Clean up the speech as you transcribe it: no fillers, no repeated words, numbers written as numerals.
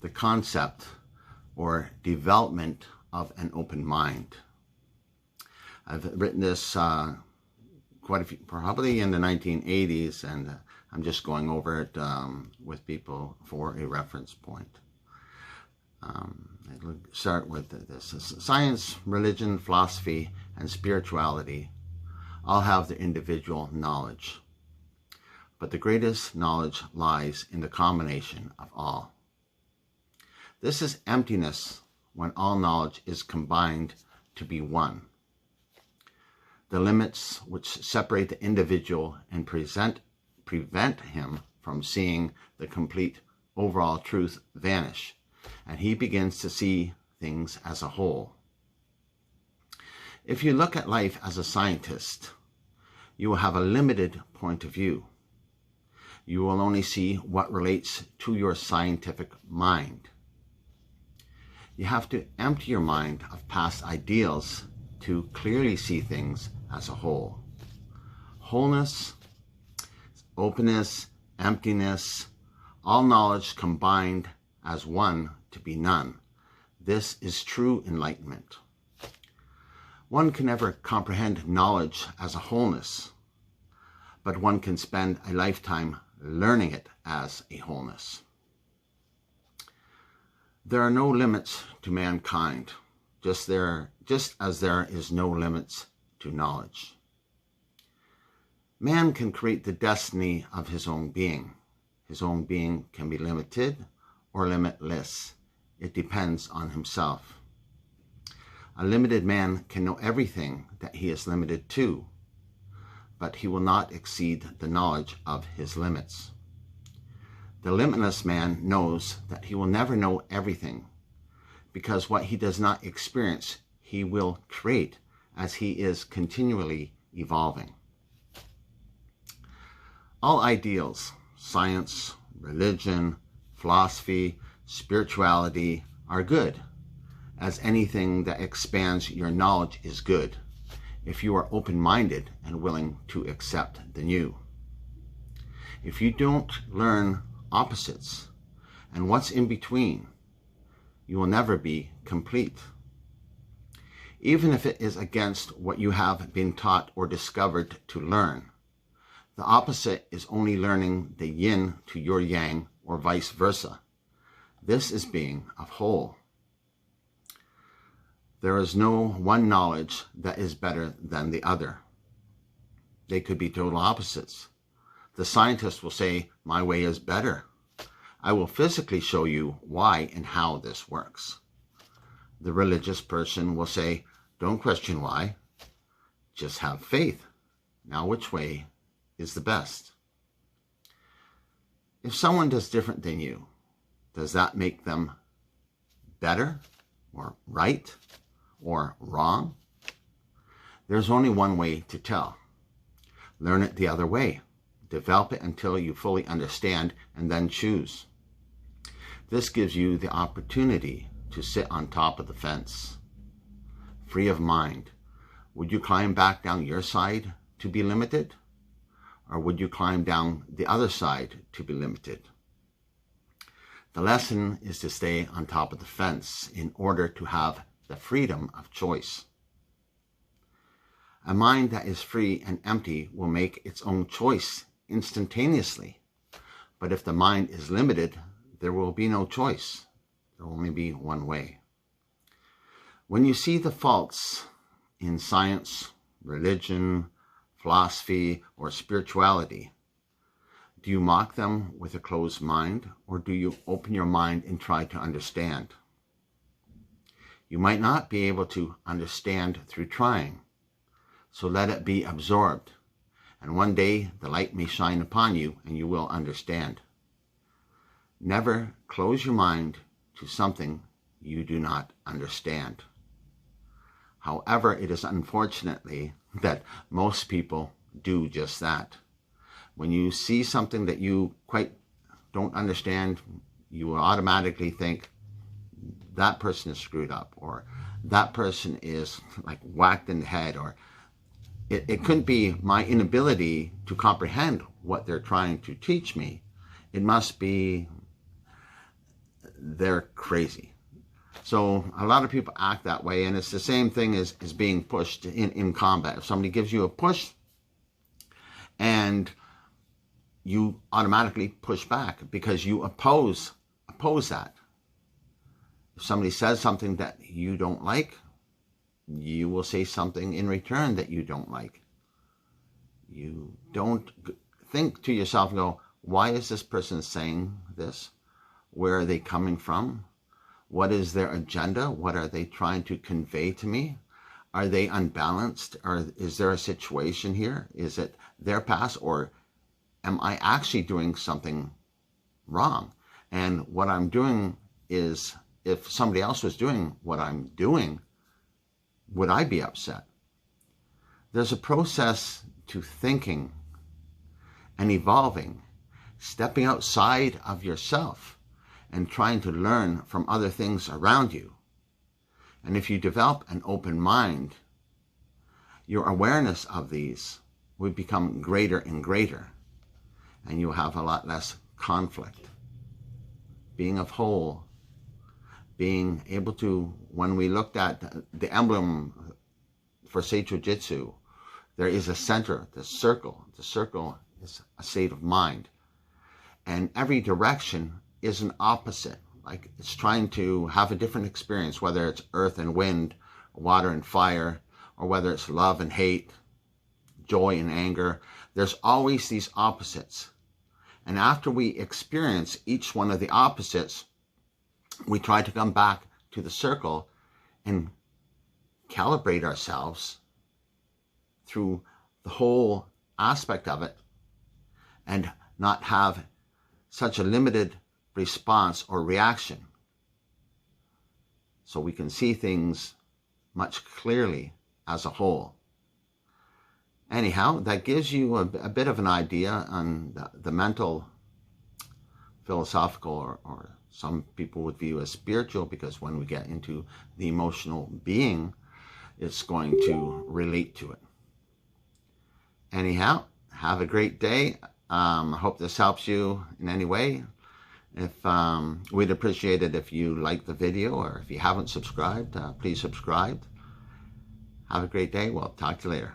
the concept or development of an open mind. I've written this quite a few, probably in the 1980s, and I'm just going over it with people for a reference point. I'll start with this. Science, religion, philosophy, and spirituality all have their individual knowledge, but the greatest knowledge lies in the combination of all. This is emptiness when all knowledge is combined to be one. The limits which separate the individual and prevent him from seeing the complete overall truth vanish, and he begins to see things as a whole. If you look at life as a scientist, you will have a limited point of view. You will only see what relates to your scientific mind. You have to empty your mind of past ideals to clearly see things as a whole. Wholeness, openness, emptiness, all knowledge combined as one to be none. This is true enlightenment. One can never comprehend knowledge as a wholeness, but one can spend a lifetime learning it as a wholeness. There are no limits to mankind, just as there is no limits to knowledge. Man can create the destiny of his own being. His own being can be limited or limitless. It depends on himself. A limited man can know everything that he is limited to, but he will not exceed the knowledge of his limits. The limitless man knows that he will never know everything, because what he does not experience, he will create as he is continually evolving. All ideals, science, religion, philosophy, spirituality are good, as anything that expands your knowledge is good, if you are open-minded and willing to accept the new. If you don't learn opposites and what's in between, you will never be complete. Even if it is against what you have been taught or discovered to learn, the opposite is only learning the yin to your yang, or vice versa. This is being of whole. There is no one knowledge that is better than the other. They could be total opposites. The scientist will say, my way is better. I will physically show you why and how this works. The religious person will say, don't question why, just have faith. Now which way is the best? If someone does different than you, does that make them better or right or wrong? There's only one way to tell. Learn it the other way. Develop it until you fully understand and then choose. This gives you the opportunity to sit on top of the fence, free of mind. Would you climb back down your side to be limited? Or would you climb down the other side to be limited? The lesson is to stay on top of the fence in order to have the freedom of choice. A mind that is free and empty will make its own choice instantaneously. But if the mind is limited, there will be no choice. There will only be one way. When you see the faults in science, religion, philosophy, or spirituality, do you mock them with a closed mind, or do you open your mind and try to understand? You might not be able to understand through trying, so let it be absorbed, and one day the light may shine upon you and you will understand. Never close your mind to something you do not understand. However, it is unfortunately that most people do just that. When you see something that you quite don't understand, you will automatically think that person is screwed up, or that person is like whacked in the head, or it couldn't be my inability to comprehend what they're trying to teach me. It must be they're crazy. So a lot of people act that way, and it's the same thing as being pushed in combat. If somebody gives you a push and you automatically push back because you oppose that. If somebody says something that you don't like, you will say something in return that you don't like. You don't think to yourself and go, why is this person saying this? Where are they coming from? What is their agenda? What are they trying to convey to me? Are they unbalanced? Or is there a situation here? Is it their past, or am I actually doing something wrong? And what I'm doing is, if somebody else was doing what I'm doing, would I be upset? There's a process to thinking and evolving, stepping outside of yourself and trying to learn from other things around you. And if you develop an open mind, your awareness of these will become greater and greater, and you'll have a lot less conflict. Being of whole, being able to, when we looked at the emblem for Seicho Jitsu, there is a center, the circle. The circle is a state of mind. And every direction is an opposite. Like, it's trying to have a different experience, whether it's earth and wind, water and fire, or whether it's love and hate, joy and anger. There's always these opposites. And after we experience each one of the opposites, we try to come back to the circle and calibrate ourselves through the whole aspect of it and not have such a limited response or reaction, so we can see things much clearly as a whole. Anyhow, that gives you a bit of an idea on the mental, philosophical, or some people would view as spiritual, because when we get into the emotional being, it's going to relate to it. Anyhow, have a great day. I hope this helps you in any way. If we'd appreciate it if you like the video, or if you haven't subscribed, please subscribe. Have a great day. We'll talk to you later.